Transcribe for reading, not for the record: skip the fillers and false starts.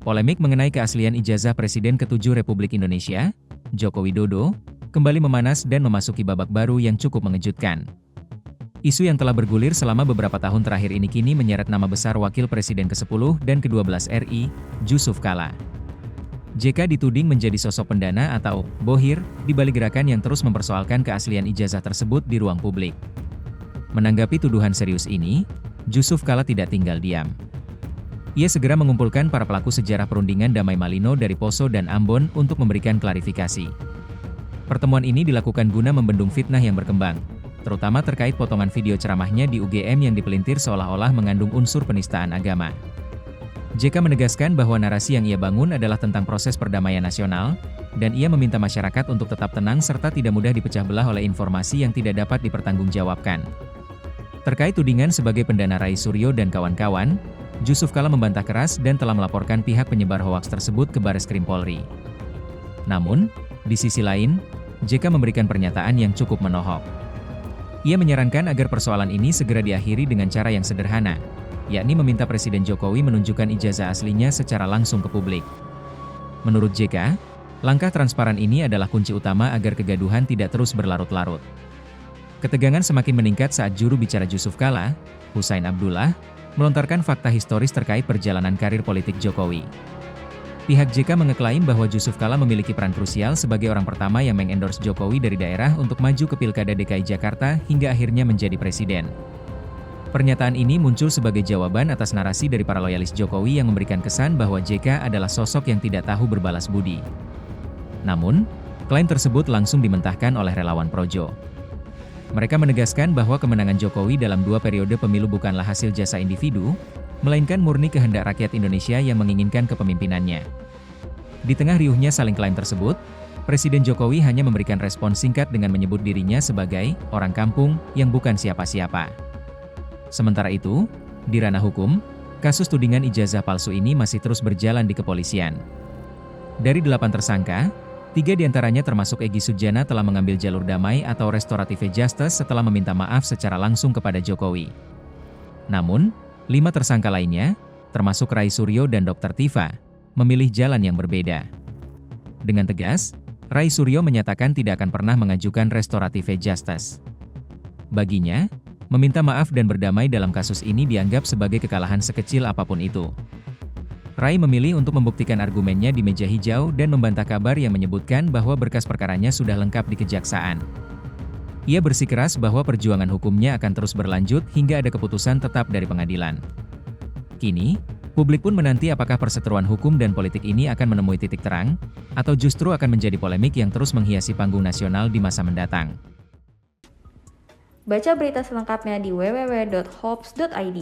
Polemik mengenai keaslian ijazah Presiden ke-7 Republik Indonesia, Joko Widodo, kembali memanas dan memasuki babak baru yang cukup mengejutkan. Isu yang telah bergulir selama beberapa tahun terakhir ini kini menyeret nama besar Wakil Presiden ke-10 dan ke-12 RI, Jusuf Kalla. JK dituding menjadi sosok pendana atau bohir di balik gerakan yang terus mempersoalkan keaslian ijazah tersebut di ruang publik. Menanggapi tuduhan serius ini, Jusuf Kalla tidak tinggal diam. Ia segera mengumpulkan para pelaku sejarah perundingan Damai Malino dari Poso dan Ambon untuk memberikan klarifikasi. Pertemuan ini dilakukan guna membendung fitnah yang berkembang, terutama terkait potongan video ceramahnya di UGM yang dipelintir seolah-olah mengandung unsur penistaan agama. JK menegaskan bahwa narasi yang ia bangun adalah tentang proses perdamaian nasional, dan ia meminta masyarakat untuk tetap tenang serta tidak mudah dipecah belah oleh informasi yang tidak dapat dipertanggungjawabkan. Terkait tudingan sebagai pendana Rai Suryo dan kawan-kawan, Jusuf Kalla membantah keras dan telah melaporkan pihak penyebar hoaks tersebut ke Bareskrim Polri. Namun, di sisi lain, JK memberikan pernyataan yang cukup menohok. Ia menyarankan agar persoalan ini segera diakhiri dengan cara yang sederhana, yakni meminta Presiden Jokowi menunjukkan ijazah aslinya secara langsung ke publik. Menurut JK, langkah transparan ini adalah kunci utama agar kegaduhan tidak terus berlarut-larut. Ketegangan semakin meningkat saat juru bicara Jusuf Kalla, Husain Abdullah, melontarkan fakta historis terkait perjalanan karir politik Jokowi. Pihak JK mengeklaim bahwa Jusuf Kalla memiliki peran krusial sebagai orang pertama yang mengendorse Jokowi dari daerah untuk maju ke Pilkada DKI Jakarta hingga akhirnya menjadi presiden. Pernyataan ini muncul sebagai jawaban atas narasi dari para loyalis Jokowi yang memberikan kesan bahwa JK adalah sosok yang tidak tahu berbalas budi. Namun, klaim tersebut langsung dimentahkan oleh relawan Projo. Mereka menegaskan bahwa kemenangan Jokowi dalam 2 periode pemilu bukanlah hasil jasa individu, melainkan murni kehendak rakyat Indonesia yang menginginkan kepemimpinannya. Di tengah riuhnya saling klaim tersebut, Presiden Jokowi hanya memberikan respon singkat dengan menyebut dirinya sebagai orang kampung yang bukan siapa-siapa. Sementara itu, di ranah hukum, kasus tudingan ijazah palsu ini masih terus berjalan di kepolisian. Dari 8 tersangka, 3 diantaranya termasuk Egy Sujana telah mengambil jalur damai atau restoratif justice setelah meminta maaf secara langsung kepada Jokowi. Namun, 5 tersangka lainnya, termasuk Rai Suryo dan Dr. Tifa, memilih jalan yang berbeda. Dengan tegas, Rai Suryo menyatakan tidak akan pernah mengajukan restoratif justice. Baginya, meminta maaf dan berdamai dalam kasus ini dianggap sebagai kekalahan sekecil apapun itu. Rai memilih untuk membuktikan argumennya di meja hijau dan membantah kabar yang menyebutkan bahwa berkas perkaranya sudah lengkap di kejaksaan. Ia bersikeras bahwa perjuangan hukumnya akan terus berlanjut hingga ada keputusan tetap dari pengadilan. Kini, publik pun menanti apakah perseteruan hukum dan politik ini akan menemui titik terang, atau justru akan menjadi polemik yang terus menghiasi panggung nasional di masa mendatang. Baca berita selengkapnya di www.hops.id.